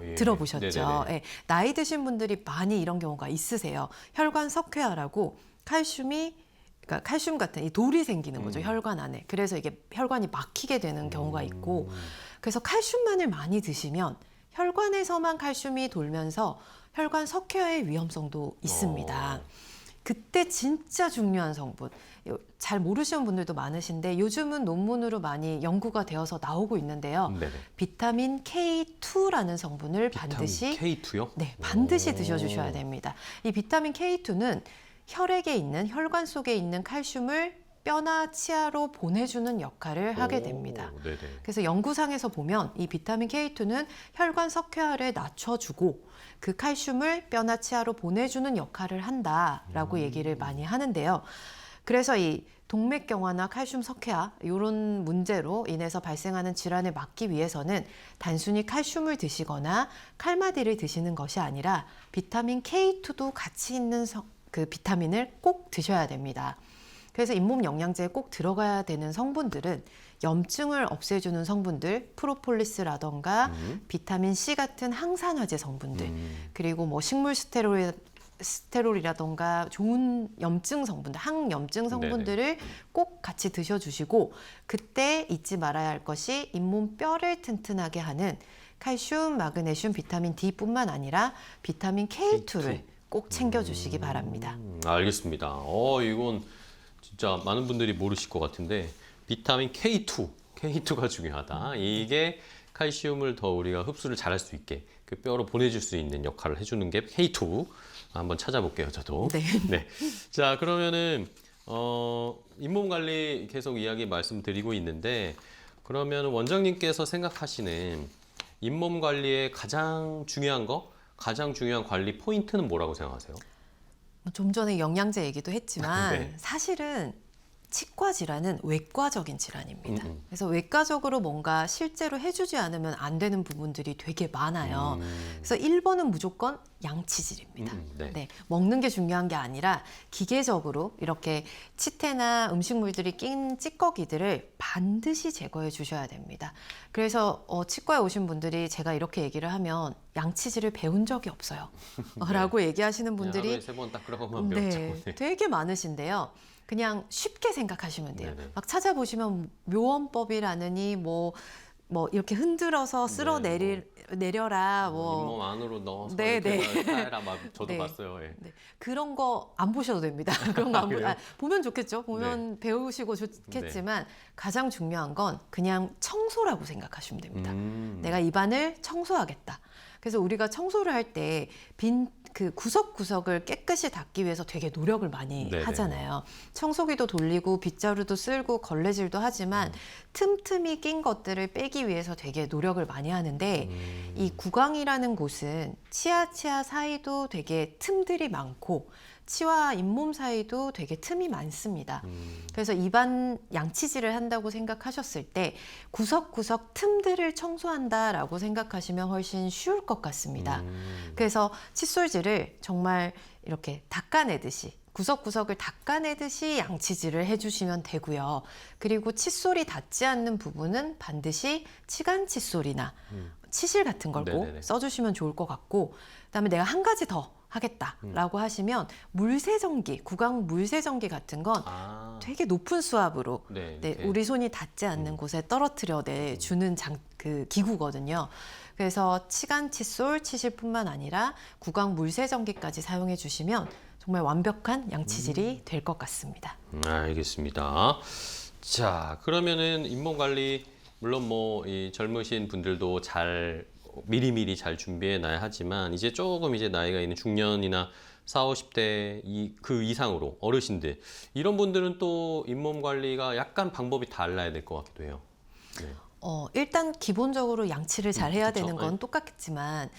예. 들어보셨죠? 네네네. 예, 나이 드신 분들이 많이 이런 경우가 있으세요. 혈관 석회화라고 그러니까 칼슘 같은 이 돌이 생기는 거죠, 혈관 안에. 그래서 이게 혈관이 막히게 되는 경우가 있고, 그래서 칼슘만을 많이 드시면 혈관에서만 칼슘이 돌면서 혈관 석회화의 위험성도 있습니다. 그때 진짜 중요한 성분, 잘 모르시는 분들도 많으신데 요즘은 논문으로 많이 연구가 되어서 나오고 있는데요. 네네. 비타민 K2라는 성분을 반드시 K2요? 네, 반드시 드셔주셔야 됩니다. 이 비타민 K2는 혈액에 있는, 혈관 속에 있는 칼슘을 뼈나 치아로 보내주는 역할을 하게 됩니다. 네네. 그래서 연구상에서 보면 이 비타민 K2는 혈관 석회화를 낮춰주고 그 칼슘을 뼈나 치아로 보내주는 역할을 한다라고 얘기를 많이 하는데요. 그래서 이 동맥경화나 칼슘 석회화 이런 문제로 인해서 발생하는 질환을 막기 위해서는 단순히 칼슘을 드시거나 칼마디를 드시는 것이 아니라 비타민 K2도 같이 있는 그 비타민을 꼭 드셔야 됩니다. 그래서 잇몸 영양제에 꼭 들어가야 되는 성분들은 염증을 없애주는 성분들, 프로폴리스라던가 비타민 C 같은 항산화제 성분들, 그리고 뭐 식물 스테롤이라던가 좋은 염증 성분들, 항염증 성분들을 꼭 같이 드셔주시고, 그때 잊지 말아야 할 것이 잇몸 뼈를 튼튼하게 하는 칼슘, 마그네슘, 비타민 D뿐만 아니라 비타민 K2를 꼭 챙겨주시기 바랍니다. 알겠습니다. 이건 진짜 많은 분들이 모르실 것 같은데 비타민 K2가 중요하다. 이게 칼슘을 더 우리가 흡수를 잘할 수 있게 그 뼈로 보내줄 수 있는 역할을 해주는 게 K2. 한번 찾아볼게요, 저도. 네. 네. 자, 그러면은 잇몸 관리 계속 이야기 말씀드리고 있는데, 그러면 원장님께서 생각하시는 잇몸 관리의 가장 중요한 관리 포인트는 뭐라고 생각하세요? 좀 전에 영양제 얘기도 했지만 네. 사실은 치과 질환은 외과적인 질환입니다. 그래서 외과적으로 뭔가 실제로 해주지 않으면 안 되는 부분들이 되게 많아요. 그래서 1번은 무조건 양치질입니다. 네. 네, 먹는 게 중요한 게 아니라 기계적으로 이렇게 치태나 음식물들이 낀 찌꺼기들을 반드시 제거해 주셔야 됩니다. 그래서 치과에 오신 분들이 제가 이렇게 얘기를 하면 양치질을 배운 적이 없어요. 라고 얘기하시는 분들이 하루에 3번 닦으라고만 배웠죠. 네, 되게 많으신데요. 그냥 쉽게 생각하시면 돼요. 네네. 막 찾아보시면 묘원법이라느니 뭐 이렇게 흔들어서 쓸어 내려라 잇몸 안으로 넣어서 네, 이렇게 해라 막 저도 네. 봤어요. 예. 네, 그런 거 안 보셔도 됩니다. 그런 거 안 그래요? 보면 좋겠죠. 보면 배우시고 좋겠지만 가장 중요한 건 그냥 청소라고 생각하시면 됩니다. 내가 입안을 청소하겠다. 그래서 우리가 청소를 할 때 그 구석구석을 깨끗이 닦기 위해서 되게 노력을 많이 네네. 하잖아요. 청소기도 돌리고 빗자루도 쓸고 걸레질도 하지만 틈틈이 낀 것들을 빼기 위해서 되게 노력을 많이 하는데 이 구강이라는 곳은 치아 사이도 되게 틈들이 많고 치와 잇몸 사이도 되게 틈이 많습니다. 그래서 입안 양치질을 한다고 생각하셨을 때 구석구석 틈들을 청소한다라고 생각하시면 훨씬 쉬울 것 같습니다. 그래서 칫솔질을 정말 이렇게 닦아내듯이 구석구석을 닦아내듯이 양치질을 해주시면 되고요. 그리고 칫솔이 닿지 않는 부분은 반드시 치간 칫솔이나 치실 같은 걸 꼭 네네네. 써주시면 좋을 것 같고, 그다음에 내가 한 가지 더 하겠다라고 하시면 물세정기, 구강 물세정기 같은 건 되게 높은 수압으로 네, 네, 이렇게. 우리 손이 닿지 않는 곳에 떨어뜨려 주는 그 기구거든요. 그래서 치간 칫솔 치실뿐만 아니라 구강 물세정기까지 사용해 주시면 정말 완벽한 양치질이 될 것 같습니다. 알겠습니다. 자, 그러면은 잇몸 관리 물론 뭐 이 젊으신 분들도 잘 미리미리 잘 준비해 놔야 하지만 이제 조금 이제 나이가 있는 중년이나 40, 50대 그 이상으로 어르신들 이런 분들은 또 잇몸 관리가 약간 방법이 달라야 될 것 같기도 해요. 네. 일단 기본적으로 양치를 잘 해야 그쵸. 되는 건 네. 똑같겠지만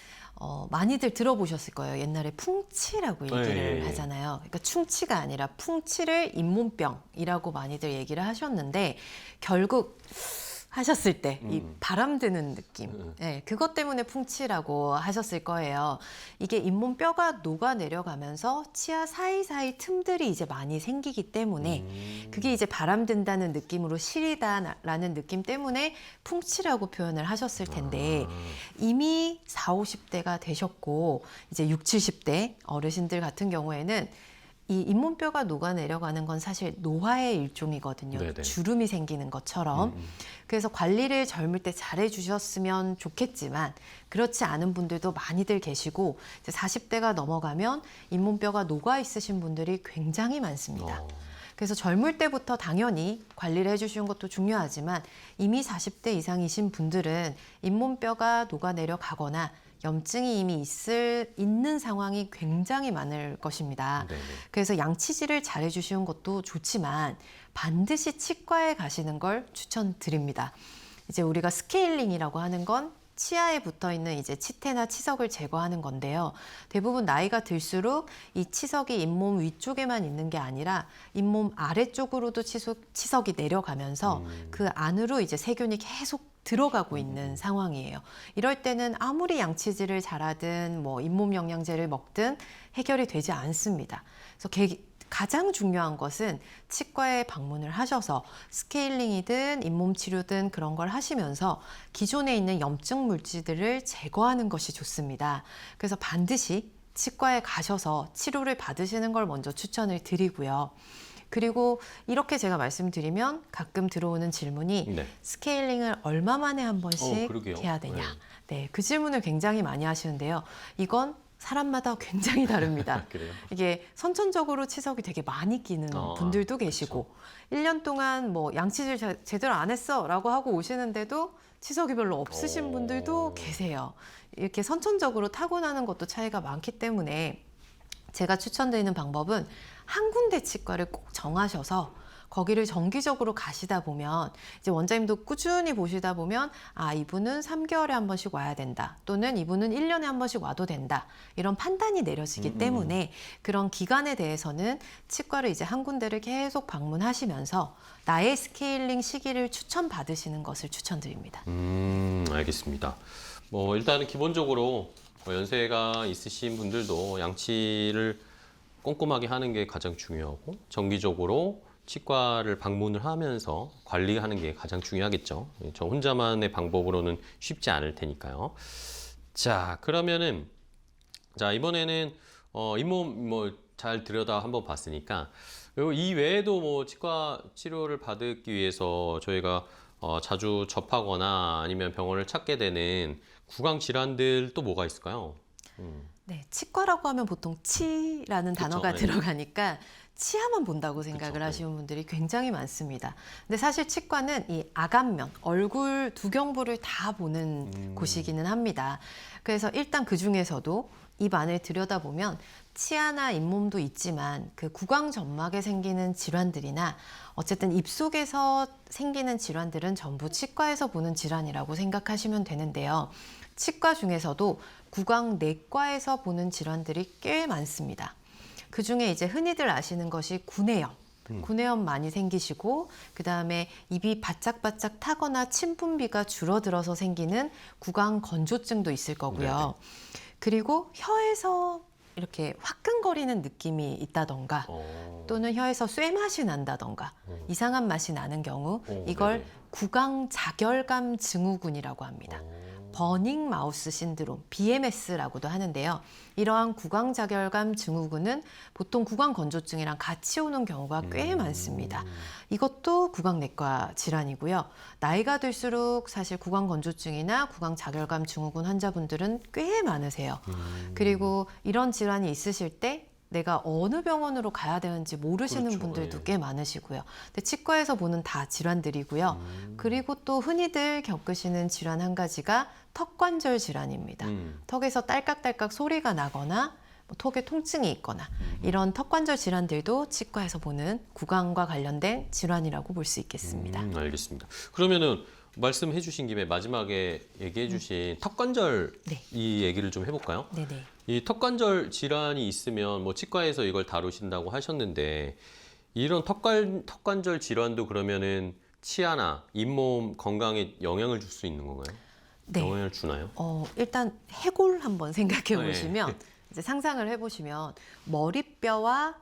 많이들 들어보셨을 거예요. 옛날에 풍치라고 얘기를 네. 하잖아요. 그러니까 충치가 아니라 풍치를 잇몸병이라고 많이들 얘기를 하셨는데 결국 하셨을 때 이 바람 드는 느낌, 네, 그것 때문에 풍치라고 하셨을 거예요. 이게 잇몸뼈가 녹아 내려가면서 치아 사이사이 틈들이 이제 많이 생기기 때문에 그게 이제 바람 든다는 느낌으로 시리다라는 느낌 때문에 풍치라고 표현을 하셨을 텐데 이미 40, 50대가 되셨고 이제 60, 70대 어르신들 같은 경우에는 이 잇몸뼈가 녹아내려가는 건 사실 노화의 일종이거든요. 네네. 주름이 생기는 것처럼. 그래서 관리를 젊을 때 잘해 주셨으면 좋겠지만 그렇지 않은 분들도 많이들 계시고 이제 40대가 넘어가면 잇몸뼈가 녹아 있으신 분들이 굉장히 많습니다. 그래서 젊을 때부터 당연히 관리를 해주시는 것도 중요하지만 이미 40대 이상이신 분들은 잇몸뼈가 녹아내려 가거나 염증이 이미 있는 상황이 굉장히 많을 것입니다. 네네. 그래서 양치질을 잘 해주시는 것도 좋지만 반드시 치과에 가시는 걸 추천드립니다. 이제 우리가 스케일링이라고 하는 건 치아에 붙어 있는 이제 치태나 치석을 제거하는 건데요. 대부분 나이가 들수록 이 치석이 잇몸 위쪽에만 있는 게 아니라 잇몸 아래쪽으로도 치석이 내려가면서 그 안으로 이제 세균이 계속 들어가고 있는 상황이에요. 이럴 때는 아무리 양치질을 잘하든 뭐 잇몸 영양제를 먹든 해결이 되지 않습니다. 그래서 가장 중요한 것은 치과에 방문을 하셔서 스케일링이든 잇몸 치료든 그런 걸 하시면서 기존에 있는 염증 물질들을 제거하는 것이 좋습니다. 그래서 반드시 치과에 가셔서 치료를 받으시는 걸 먼저 추천을 드리고요. 그리고 이렇게 제가 말씀드리면 가끔 들어오는 질문이 네. 스케일링을 얼마 만에 한 번씩 그러게요. 해야 되냐. 네. 네, 그 질문을 굉장히 많이 하시는데요. 이건 사람마다 굉장히 다릅니다. 그래요? 이게 선천적으로 치석이 되게 많이 끼는 분들도 계시고 1년 동안 뭐 양치질 제대로 안 했어 라고 하고 오시는데도 치석이 별로 없으신 분들도 계세요. 이렇게 선천적으로 타고나는 것도 차이가 많기 때문에 제가 추천드리는 방법은 한 군데 치과를 꼭 정하셔서 거기를 정기적으로 가시다 보면 이제 원장님도 꾸준히 보시다 보면 아, 이분은 3개월에 한 번씩 와야 된다. 또는 이분은 1년에 한 번씩 와도 된다. 이런 판단이 내려지기 때문에 그런 기간에 대해서는 치과를 이제 한 군데를 계속 방문하시면서 나의 스케일링 시기를 추천받으시는 것을 추천드립니다. 알겠습니다. 뭐 일단은 기본적으로 연세가 있으신 분들도 양치를 꼼꼼하게 하는 게 가장 중요하고 정기적으로 치과를 방문을 하면서 관리하는 게 가장 중요하겠죠. 저 혼자만의 방법으로는 쉽지 않을 테니까요. 자, 그러면은 자 이번에는 잇몸 뭐 잘 들여다 한번 봤으니까 이 외에도 뭐 치과 치료를 받기 위해서 저희가 자주 접하거나 아니면 병원을 찾게 되는 구강 질환들 또 뭐가 있을까요? 네, 치과라고 하면 보통 치라는 그쵸, 단어가 네. 들어가니까 치아만 본다고 생각을 그쵸, 네. 하시는 분들이 굉장히 많습니다. 근데 사실 치과는 이 아간면, 얼굴 두 경부를 다 보는 곳이기는 합니다. 그래서 일단 그 중에서도 입 안을 들여다보면 치아나 잇몸도 있지만 그 구강 점막에 생기는 질환들이나 어쨌든 입속에서 생기는 질환들은 전부 치과에서 보는 질환이라고 생각하시면 되는데요. 치과 중에서도 구강 내과에서 보는 질환들이 꽤 많습니다. 그 중에 이제 흔히들 아시는 것이 구내염. 구내염 많이 생기시고 그다음에 입이 바짝바짝 타거나 침분비가 줄어들어서 생기는 구강 건조증도 있을 거고요. 그리고 혀에서 이렇게 화끈거리는 느낌이 있다던가 또는 혀에서 쇠맛이 난다던가 이상한 맛이 나는 경우 이걸 네네. 구강 자결감 증후군이라고 합니다. 버닝 마우스 신드롬, BMS라고도 하는데요. 이러한 구강 자결감 증후군은 보통 구강 건조증이랑 같이 오는 경우가 꽤 많습니다. 이것도 구강 내과 질환이고요. 나이가 들수록 사실 구강 건조증이나 구강 자결감 증후군 환자분들은 꽤 많으세요. 그리고 이런 질환이 있으실 때 내가 어느 병원으로 가야 되는지 모르시는 그렇죠. 분들도 네. 꽤 많으시고요. 근데 치과에서 보는 다 질환들이고요. 그리고 또 흔히들 겪으시는 질환 한 가지가 턱관절 질환입니다. 턱에서 딸깍딸깍 소리가 나거나 뭐 턱에 통증이 있거나 이런 턱관절 질환들도 치과에서 보는 구강과 관련된 질환이라고 볼 수 있겠습니다. 알겠습니다. 그러면은 말씀해 주신 김에 마지막에 얘기해 주신 턱관절 네. 이 얘기를 좀 해볼까요? 네네. 이 턱관절 질환이 있으면 뭐 치과에서 이걸 다루신다고 하셨는데 이런 턱관절 질환도 그러면은 치아나 잇몸 건강에 영향을 줄 수 있는 건가요? 네. 영향을 주나요? 일단 해골 한번 생각해 네. 보시면 이제 상상을 해보시면 머리뼈와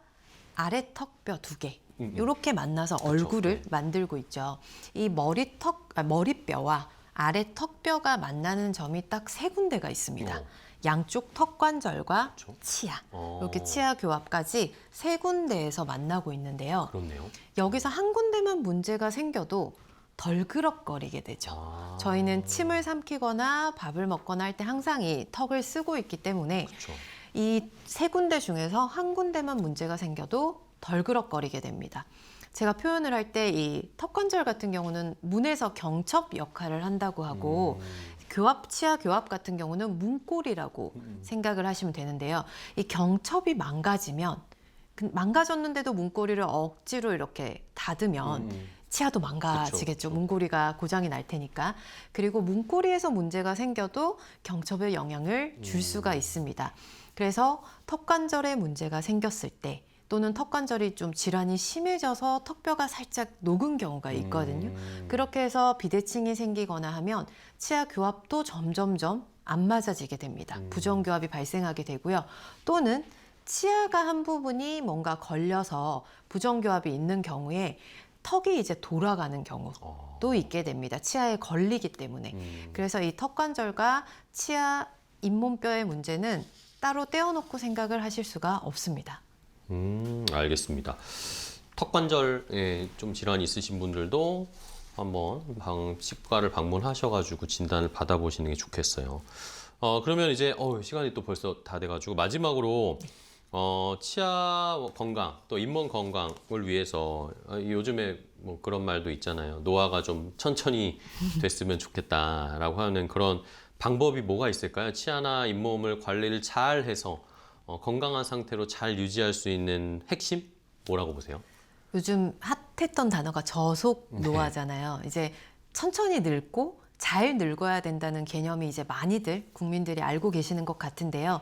아래 턱뼈 두 개. 이렇게 만나서 얼굴을 네. 만들고 있죠. 이 머리뼈와 아래 턱뼈가 만나는 점이 딱 세 군데가 있습니다. 양쪽 턱관절과 그렇죠. 치아, 어. 이렇게 치아 교합까지 세 군데에서 만나고 있는데요. 그렇네요. 여기서 한 군데만 문제가 생겨도 덜그럭거리게 되죠. 아. 저희는 침을 삼키거나 밥을 먹거나 할 때 항상 이 턱을 쓰고 있기 때문에 그렇죠. 이 세 군데 중에서 한 군데만 문제가 생겨도 덜그럭거리게 됩니다. 제가 표현을 할 때 이 턱관절 같은 경우는 문에서 경첩 역할을 한다고 하고 치아 교합 같은 경우는 문고리라고 생각을 하시면 되는데요. 이 경첩이 망가졌는데도 문고리를 억지로 이렇게 닫으면 치아도 망가지겠죠. 그쵸. 문고리가 고장이 날 테니까. 그리고 문고리에서 문제가 생겨도 경첩에 영향을 줄 수가 있습니다. 그래서 턱관절에 문제가 생겼을 때 또는 턱관절이 좀 질환이 심해져서 턱뼈가 살짝 녹은 경우가 있거든요. 그렇게 해서 비대칭이 생기거나 하면 치아 교합도 점점점 안 맞아지게 됩니다. 부정교합이 발생하게 되고요. 또는 치아가 한 부분이 뭔가 걸려서 부정교합이 있는 경우에 턱이 이제 돌아가는 경우도 있게 됩니다. 치아에 걸리기 때문에. 그래서 이 턱관절과 치아 잇몸뼈의 문제는 따로 떼어놓고 생각을 하실 수가 없습니다. 알겠습니다. 턱관절에 좀 질환이 있으신 분들도 한번 치과를 방문하셔가지고 진단을 받아보시는 게 좋겠어요. 그러면 이제 시간이 또 벌써 다 돼가지고 마지막으로 치아 건강 또 잇몸 건강을 위해서 요즘에 뭐 그런 말도 있잖아요. 노화가 좀 천천히 됐으면 좋겠다라고 하는 그런 방법이 뭐가 있을까요? 치아나 잇몸을 관리를 잘 해서 건강한 상태로 잘 유지할 수 있는 핵심 뭐라고 보세요? 요즘 핫했던 단어가 저속 노화잖아요. 이제 천천히 늙고 잘 늙어야 된다는 개념이 이제 많이들 국민들이 알고 계시는 것 같은데요.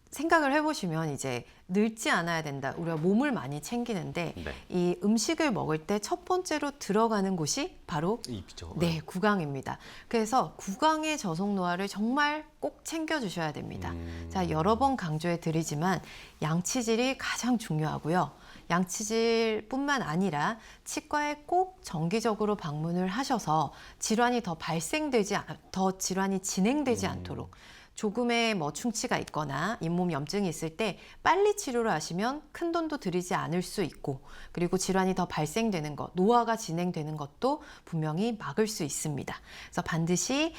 생각을 해보시면 이제 늙지 않아야 된다. 우리가 몸을 많이 챙기는데 네. 이 음식을 먹을 때 첫 번째로 들어가는 곳이 바로 입이죠. 네, 구강입니다. 그래서 구강의 저속 노화를 정말 꼭 챙겨주셔야 됩니다. 자, 여러 번 강조해 드리지만 양치질이 가장 중요하고요. 양치질뿐만 아니라 치과에 꼭 정기적으로 방문을 하셔서 질환이 더 질환이 진행되지 않도록 조금의 충치가 있거나 잇몸 염증이 있을 때 빨리 치료를 하시면 큰 돈도 들이지 않을 수 있고, 그리고 질환이 더 발생되는 것, 노화가 진행되는 것도 분명히 막을 수 있습니다. 그래서 반드시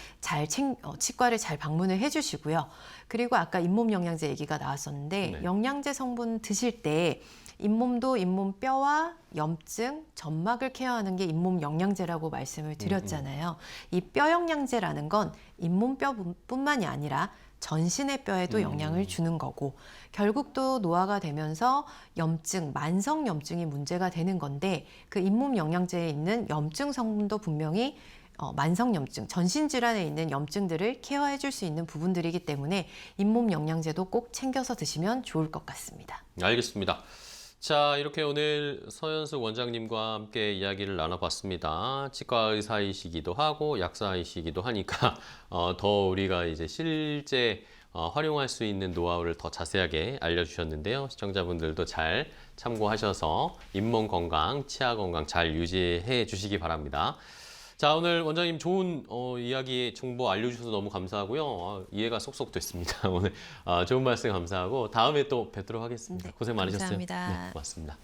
치과를 잘 방문을 해주시고요. 그리고 아까 잇몸 영양제 얘기가 나왔었는데 네. 영양제 성분 드실 때 잇몸도 잇몸뼈와 염증, 점막을 케어하는 게 잇몸 영양제라고 말씀을 드렸잖아요. 이 뼈 영양제라는 건 잇몸뼈뿐만이 아니라 전신의 뼈에도 영향을 주는 거고, 결국 또 노화가 되면서 염증, 만성 염증이 문제가 되는 건데, 그 잇몸 영양제에 있는 염증 성분도 분명히 만성 염증, 전신 질환에 있는 염증들을 케어해 줄 수 있는 부분들이기 때문에 잇몸 영양제도 꼭 챙겨서 드시면 좋을 것 같습니다. 알겠습니다. 자, 이렇게 오늘 서현숙 원장님과 함께 이야기를 나눠봤습니다. 치과 의사이시기도 하고 약사이시기도 하니까 더 우리가 이제 실제 활용할 수 있는 노하우를 더 자세하게 알려주셨는데요. 시청자분들도 잘 참고하셔서 잇몸 건강, 치아 건강 잘 유지해 주시기 바랍니다. 자, 오늘 원장님 좋은 이야기, 정보 알려주셔서 너무 감사하고요. 이해가 쏙쏙 됐습니다. 오늘 좋은 말씀 감사하고 다음에 또 뵙도록 하겠습니다. 네, 고생 많으셨어요. 감사합니다. 네, 고맙습니다.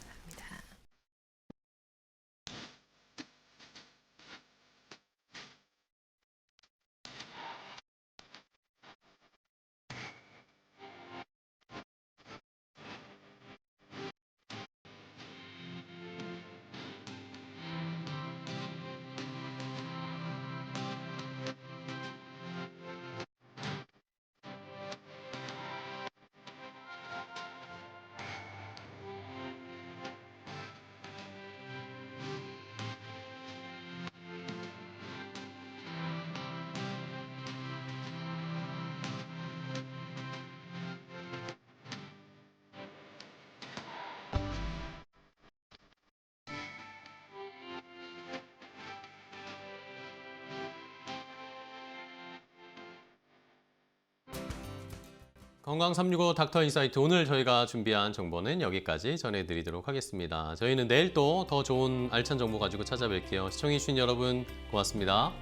건강 365 닥터 인사이트, 오늘 저희가 준비한 정보는 여기까지 전해드리도록 하겠습니다. 저희는 내일 또 더 좋은 알찬 정보 가지고 찾아뵐게요. 시청해주신 여러분 고맙습니다.